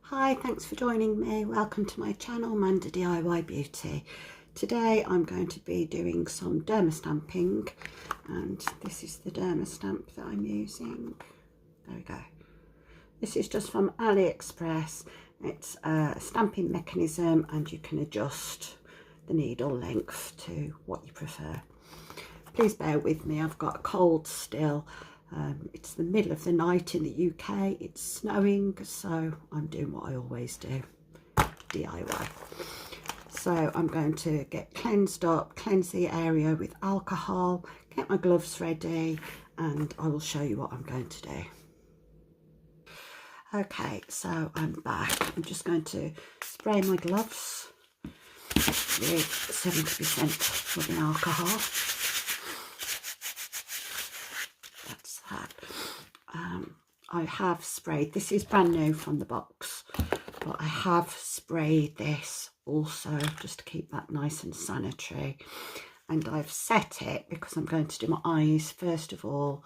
Hi, thanks for joining me. Welcome to my channel, Manda DIY Beauty. Today I'm going to be doing some Derma stamping, and this is the Derma stamp that I'm using. There we go. This is just from AliExpress. It's a stamping mechanism and you can adjust the needle length to what you prefer. Please bear with me, I've got a cold still. It's the middle of the night in the UK, it's snowing, so I'm doing what I always do, DIY. So I'm going to get cleansed up, cleanse the area with alcohol, get my gloves ready, and I will show you what I'm going to do. Okay, so I'm back. I'm just going to spray my gloves with 70% rubbing alcohol. That's that. I have sprayed, this is brand new from the box, but I have sprayed this also just to keep that nice and sanitary. And I've set it, because I'm going to do my eyes first of all,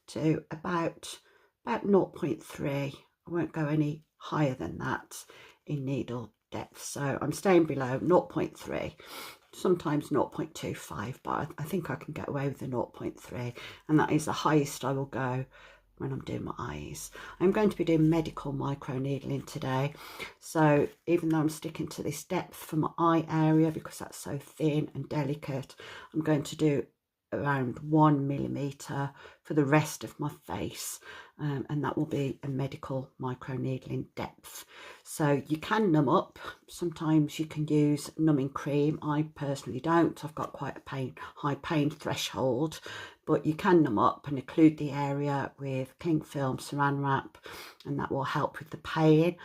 to about 0.3. I won't go any higher than that in needle depth, so I'm staying below 0.3, sometimes 0.25, but I think I can get away with the 0.3, and that is the highest I will go when I'm doing my eyes. I'm going to be doing medical microneedling today, so even though I'm sticking to this depth for my eye area because that's so thin and delicate, I'm going to do around 1mm for the rest of my face, and that will be a medical microneedling depth. So you can numb up, sometimes you can use numbing cream. I personally don't, I've got quite a high pain threshold, but you can numb up and occlude the area with cling film saran wrap, and that will help with the pain.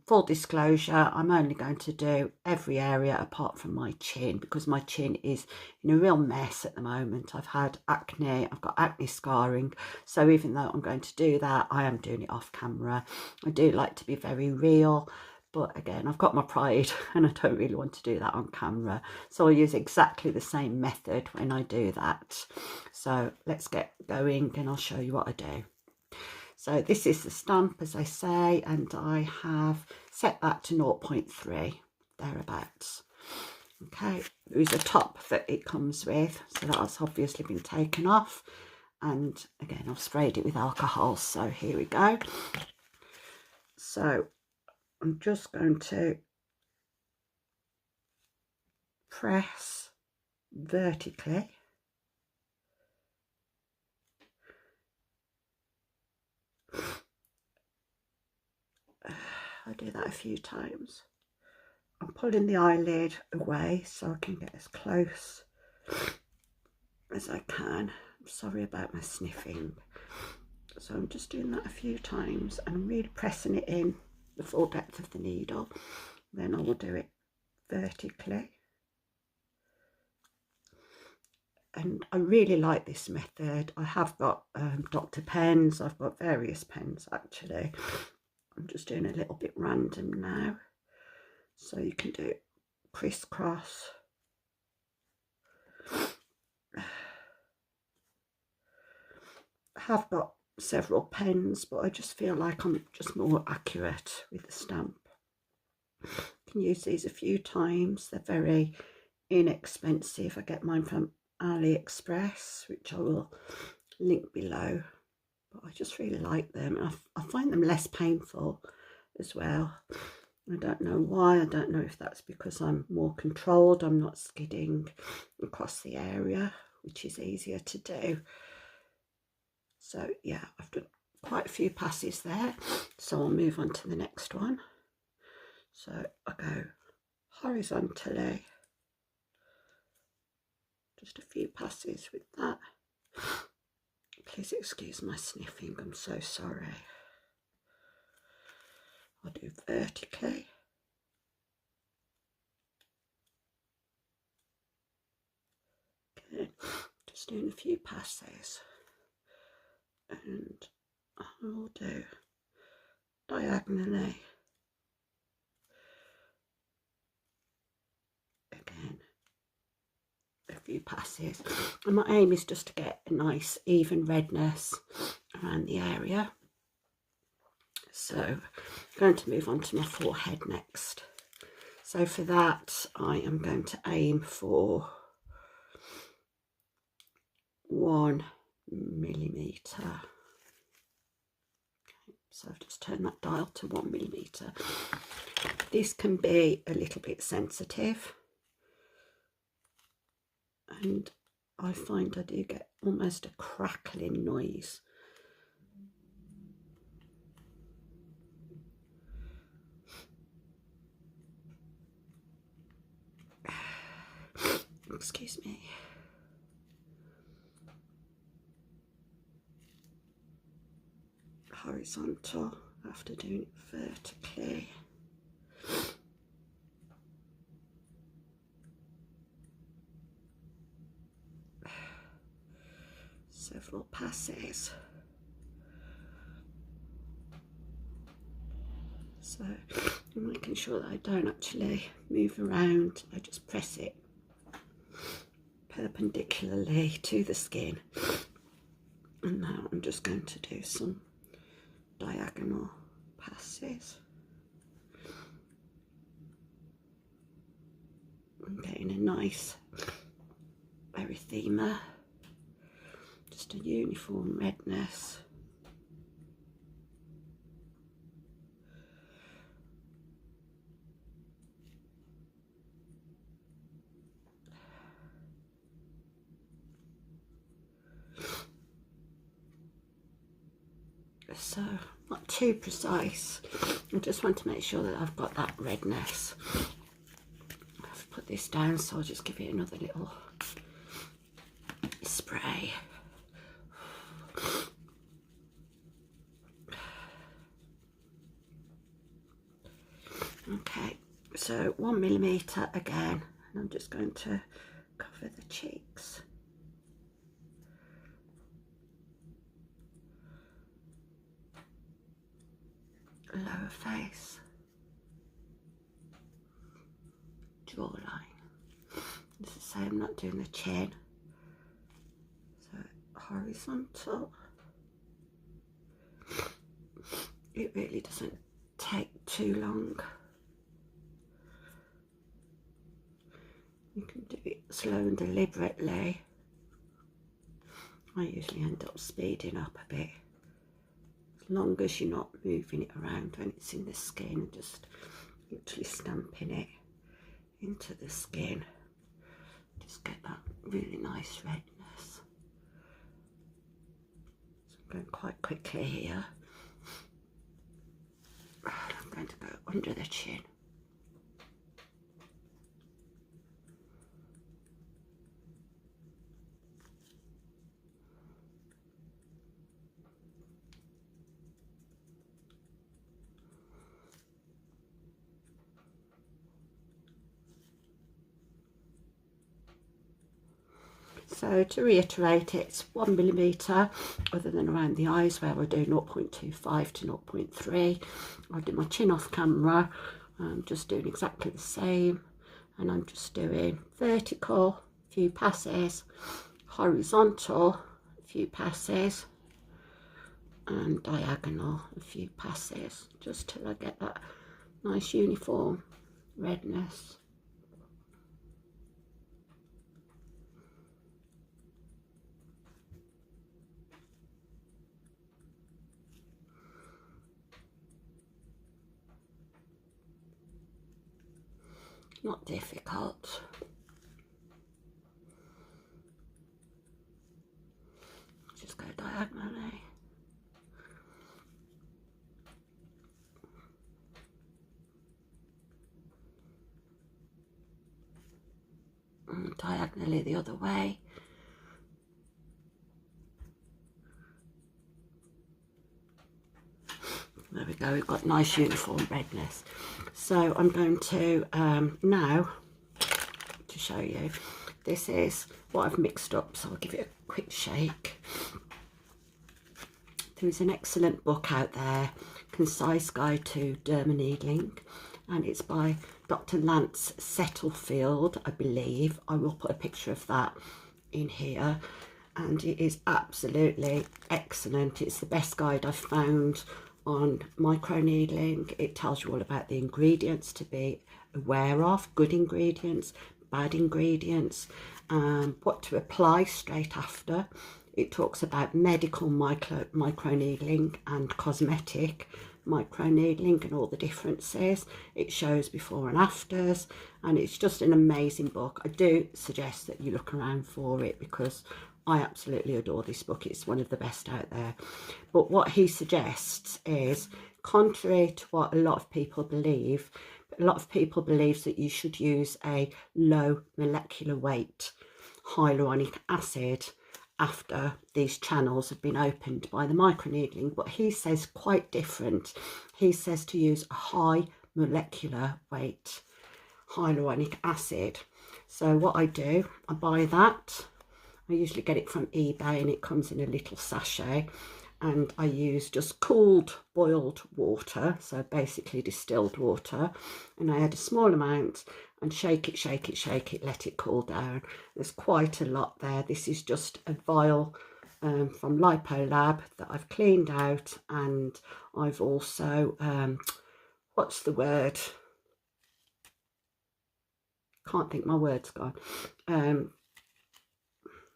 Full disclosure, I'm only going to do every area apart from my chin, because my chin is in a real mess at the moment. I've had acne, I've got acne scarring, so even though I'm going to do that, I am doing it off camera. I do like to be very real, but again, I've got my pride and I don't really want to do that on camera, so I'll use exactly the same method when I do that. So let's get going and I'll show you what I do. So this is the stamp, as I say, and I have set that to 0.3, thereabouts. Okay, there's a top that it comes with, so that's obviously been taken off. And again, I've sprayed it with alcohol, so here we go. So I'm just going to press vertically. I do that a few times. I'm pulling the eyelid away so I can get as close as I can. I'm sorry about my sniffing. So I'm just doing that a few times and I'm really pressing it in the full depth of the needle. Then I will do it vertically. And I really like this method. I have got Dr. pens, I've got various pens actually. I'm just doing a little bit random now. So you can do crisscross. I have got several pens, but I just feel like I'm just more accurate with the stamp. You can use these a few times. They're very inexpensive. I get mine from AliExpress, which I will link below. But I just really like them. I find them less painful as well. I don't know why. I don't know if that's because I'm more controlled. I'm not skidding across the area, which is easier to do. So yeah, I've done quite a few passes there. So I'll move on to the next one. So I go horizontally. Just a few passes with that. Please excuse my sniffing, I'm so sorry. I'll do vertically. Okay, just doing a few passes. And I will do diagonally. Again, a few passes. And my aim is just to get a nice even redness around the area. So I'm going to move on to my forehead next. So for that, I am going to aim for 1 millimetre. Okay, so I've just turned that dial to 1 millimetre. This can be a little bit sensitive, and I find I do get almost a crackling noise. Excuse me. Horizontal after doing it vertically. Several passes. So I'm making sure that I don't actually move around, I just press it perpendicularly to the skin. And now I'm just going to do some diagonal passes. I'm getting a nice erythema, just a uniform redness. So not too precise, I just want to make sure that I've got that redness. I've put this down, so I'll just give it another little spray. Okay, so 1 millimetre again, and I'm just going to cover the cheeks. Lower face, jawline. As I say, I'm not doing the chin. So horizontal. It really doesn't take too long. You can do it slow and deliberately. I usually end up speeding up a bit. As long as you're not moving it around when it's in the skin, just literally stamping it into the skin. Just get that really nice redness. So I'm going quite quickly here. I'm going to go under the chin. So to reiterate, it's 1 millimetre, other than around the eyes where I do 0.25 to 0.3. I do my chin off camera. I'm just doing exactly the same, and I'm just doing vertical, a few passes, horizontal, a few passes, and diagonal, a few passes, just till I get that nice uniform redness. Not difficult. Just go diagonally. And diagonally the other way. There we go, we've got nice uniform redness. So I'm going to now, to show you, this is what I've mixed up, so I'll give it a quick shake. There is an excellent book out there, Concise Guide to Derma Needling, and it's by Dr. Lance Settlefield, I believe. I will put a picture of that in here, and it is absolutely excellent. It's the best guide I've found on microneedling. It tells you all about the ingredients to be aware of, good ingredients, bad ingredients, what to apply straight after. It talks about medical microneedling and cosmetic microneedling and all the differences. It shows before and afters, and it's just an amazing book. I do suggest that you look around for it because I absolutely adore this book. It's one of the best out there. But what he suggests is, contrary to what a lot of people believe, that you should use a low molecular weight hyaluronic acid after these channels have been opened by the microneedling. But he says quite different. He says to use a high molecular weight hyaluronic acid. So what I do, I buy that. I usually get it from eBay, and it comes in a little sachet, and I use just cooled boiled water, so basically distilled water, and I add a small amount and shake it, let it cool down. There's quite a lot there. This is just a vial from Lipo Lab that I've cleaned out, and I've also what's the word, can't think, my word's gone,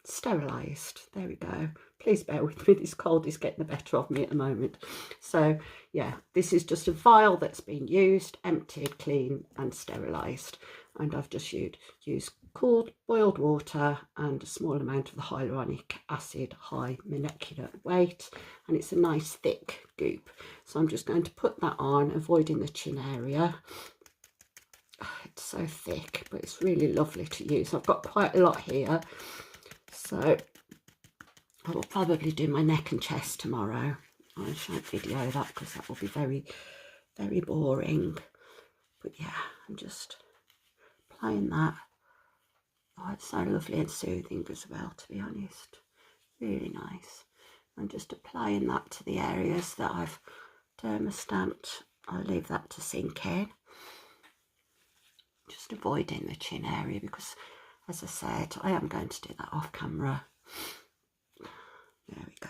sterilised. There we go. Please bear with me, this cold is getting the better of me at the moment. So yeah, this is just a vial that's been used, emptied, clean and sterilised, and I've just used cooled boiled water and a small amount of the hyaluronic acid, high molecular weight, and it's a nice thick goop. So I'm just going to put that on, avoiding the chin area. It's so thick, but it's really lovely to use. I've got quite a lot here, so I will probably do my neck and chest tomorrow. I shan't video that because that will be very, very boring. But yeah, I'm just applying that. Oh, it's so lovely and soothing as well, to be honest. Really nice. I'm just applying that to the areas that I've Derma stamped. I'll leave that to sink in. Just avoiding the chin area because, as I said, I am going to do that off camera. There we go.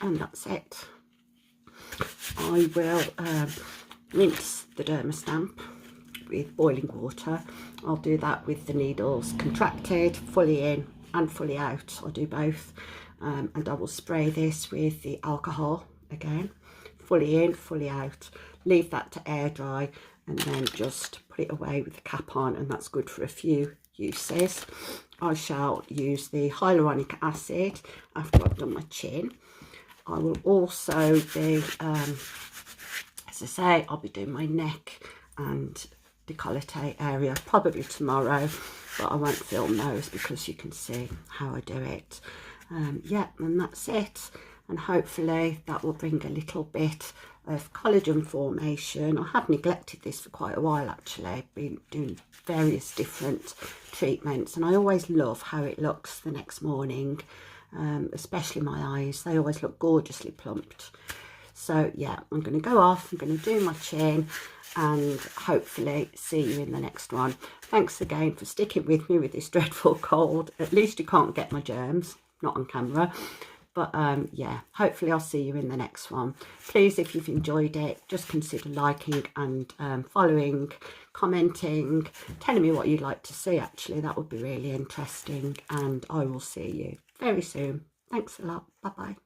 And that's it. I will rinse the Derma Stamp with boiling water. I'll do that with the needles contracted, fully in and fully out. I'll do both. And I will spray this with the alcohol again, fully in, fully out. Leave that to air dry and then just put it away with the cap on, and that's good for a few uses. I shall use the hyaluronic acid after I've done my chin. I will also be, as I say, I'll be doing my neck and décolleté area probably tomorrow, but I won't film those because you can see how I do it. Yeah, and that's it. And hopefully that will bring a little bit of collagen formation. I have neglected this for quite a while actually. I've been doing various different treatments, and I always love how it looks the next morning, especially my eyes. They always look gorgeously plumped. So yeah, I'm going to go off, I'm going to do my chin, and hopefully see you in the next one. Thanks again for sticking with me with this dreadful cold. At least you can't get my germs, not on camera. But yeah, hopefully I'll see you in the next one. Please, if you've enjoyed it, just consider liking and following, commenting, telling me what you'd like to see actually. That would be really interesting, and I will see you very soon. Thanks a lot. Bye-bye.